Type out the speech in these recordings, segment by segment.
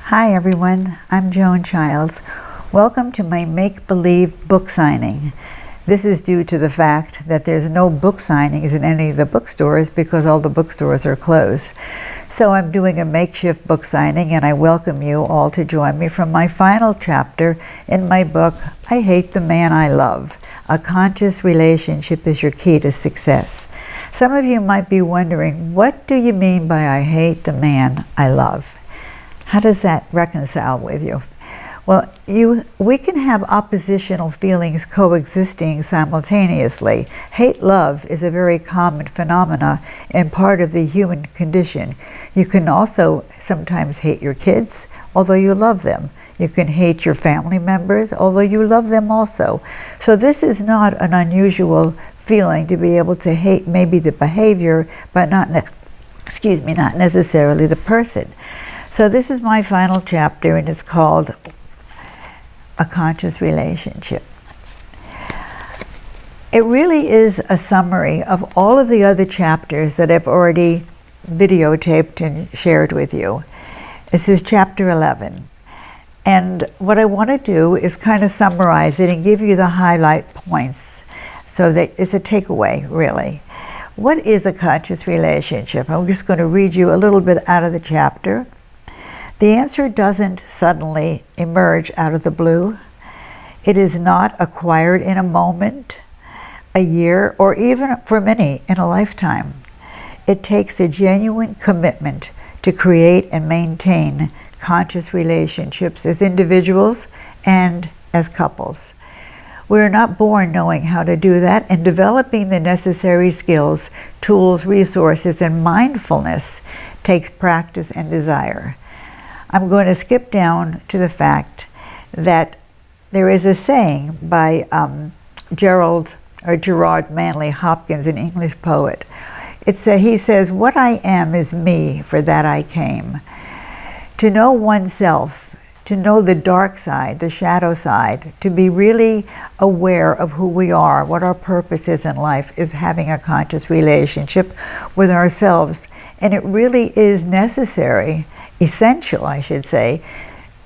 Hi everyone, I'm Joan Childs. Welcome to my make-believe book signing. This is due to the fact that there's no book signings in any of the bookstores because all the bookstores are closed. So I'm doing a makeshift book signing, and I welcome you all to join me from my final chapter in my book, I Hate the Man I Love. A conscious relationship is your key to success. Some of you might be wondering, what do you mean by I hate the man I love? How does that reconcile with you? Well, we can have oppositional feelings coexisting simultaneously. Hate-love is a very common phenomena and part of the human condition. You can also sometimes hate your kids, although you love them. You can hate your family members, although you love them also. So this is not an unusual feeling to be able to hate maybe the behavior, but not necessarily the person. So this is my final chapter, and it's called A Conscious Relationship. It really is a summary of all of the other chapters that I've already videotaped and shared with you. This is chapter 11. And what I want to do is kind of summarize it and give you the highlight points so that it's a takeaway, really. What is a conscious relationship? I'm just going to read you a little bit out of the chapter. The answer doesn't suddenly emerge out of the blue. It is not acquired in a moment, a year, or even for many in a lifetime. It takes a genuine commitment to create and maintain conscious relationships as individuals and as couples. We are not born knowing how to do that, and developing the necessary skills, tools, resources, and mindfulness takes practice and desire. I'm going to skip down to the fact that there is a saying by Gerard Manley Hopkins, an English poet. He says, "What I am is me, for that I came." To know oneself, to know the dark side, the shadow side, to be really aware of who we are, what our purpose is in life, is having a conscious relationship with ourselves. And it really is necessary, essential, I should say,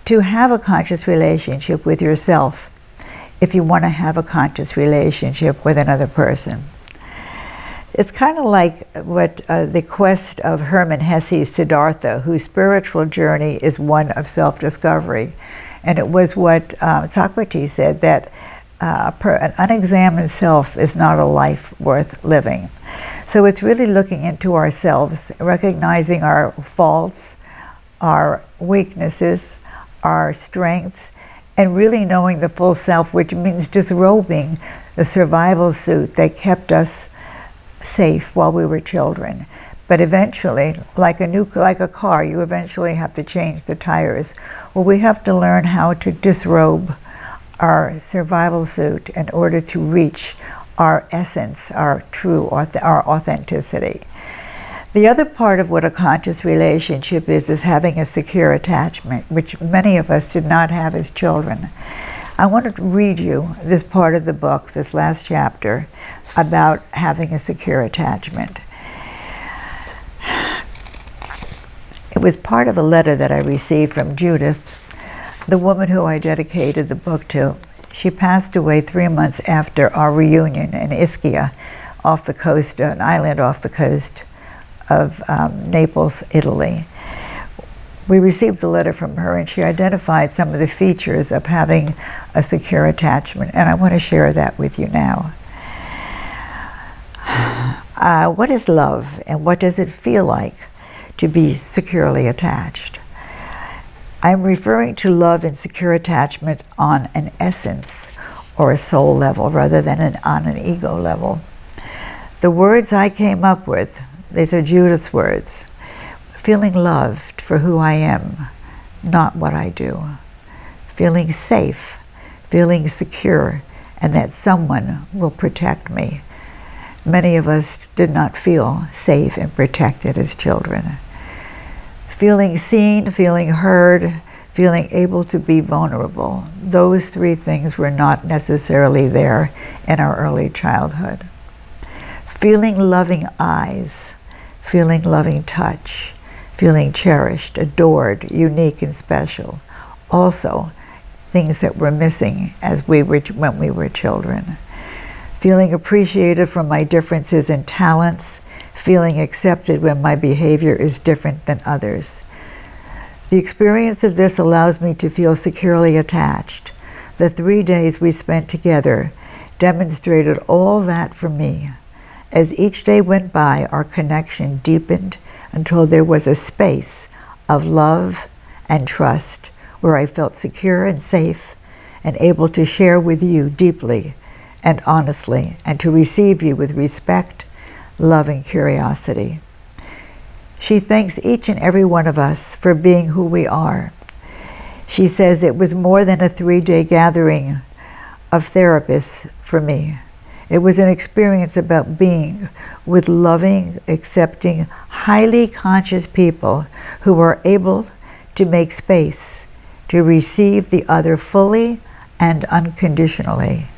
to have a conscious relationship with yourself if you want to have a conscious relationship with another person. It's kind of like what the quest of Hermann Hesse's Siddhartha, whose spiritual journey is one of self-discovery. And it was what Socrates said, that an unexamined self is not a life worth living. So it's really looking into ourselves, recognizing our faults, our weaknesses, our strengths, and really knowing the full self, which means disrobing the survival suit that kept us safe while we were children. But eventually, like a car, you eventually have to change the tires. Well, we have to learn how to disrobe our survival suit in order to reach our essence, our our authenticity. The other part of what a conscious relationship is having a secure attachment, which many of us did not have as children. I want to read you this part of the book, this last chapter, about having a secure attachment. It was part of a letter that I received from Judith, the woman who I dedicated the book to. She passed away 3 months after our reunion in Ischia, off the coast, an island off the coast of Naples, Italy. We received a letter from her, and she identified some of the features of having a secure attachment, and I want to share that with you now. What is love, and what does it feel like to be securely attached? I'm referring to love and secure attachment on an essence or a soul level rather than on an ego level. The words I came up with, these are Judith's words: feeling loved for who I am, not what I do. Feeling safe, feeling secure, and that someone will protect me. Many of us did not feel safe and protected as children. Feeling seen, feeling heard, feeling able to be vulnerable. Those three things were not necessarily there in our early childhood. Feeling loving eyes, feeling loving touch, feeling cherished, adored, unique, and special. Also, things that were missing when we were children. Feeling appreciated for my differences and talents, feeling accepted when my behavior is different than others. The experience of this allows me to feel securely attached. The 3 days we spent together demonstrated all that for me. As each day went by, our connection deepened until there was a space of love and trust where I felt secure and safe and able to share with you deeply and honestly, and to receive you with respect, love, and curiosity. She thanks each and every one of us for being who we are. She says it was more than a 3-day gathering of therapists for me. It was an experience about being with loving, accepting, highly conscious people who are able to make space to receive the other fully and unconditionally.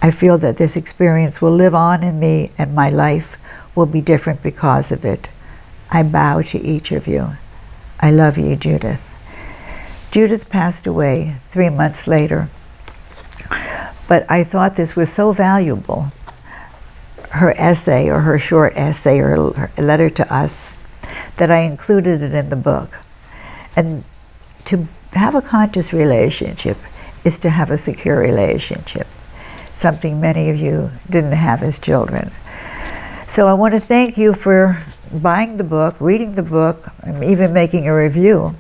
I feel that this experience will live on in me and my life will be different because of it. I bow to each of you. I love you, Judith. Judith passed away 3 months later, but I thought this was so valuable, her essay or her short essay or her letter to us, that I included it in the book. And to have a conscious relationship is to have a secure relationship, something many of you didn't have as children. So I want to thank you for buying the book, reading the book, and even making a review.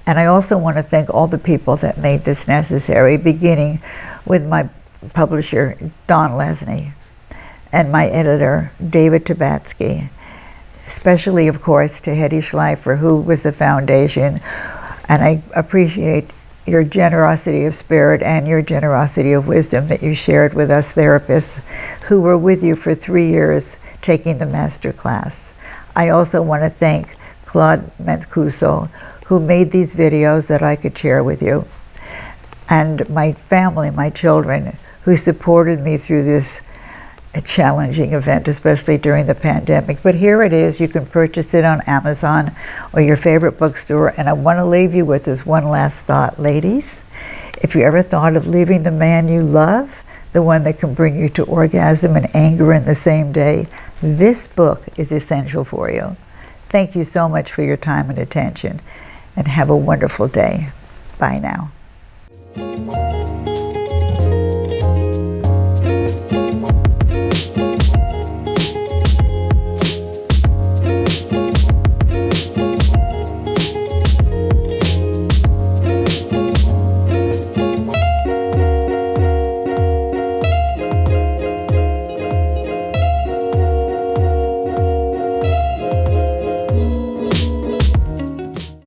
And I also want to thank all the people that made this necessary, beginning with my publisher, Don Lesney, and my editor, David Tabatsky, especially, of course, to Hedy Schleifer, who was the foundation. And I appreciate your generosity of spirit and your generosity of wisdom that you shared with us therapists who were with you for 3 years taking the master class. I also want to thank Claude Mancuso, who made these videos that I could share with you, and my family, my children, who supported me through this challenging event, especially during the pandemic. But here it is. You can purchase it on Amazon or your favorite bookstore. And I want to leave you with this one last thought. Ladies, if you ever thought of leaving the man you love, the one that can bring you to orgasm and anger in the same day, this book is essential for you. Thank you so much for your time and attention, and have a wonderful day. Bye now.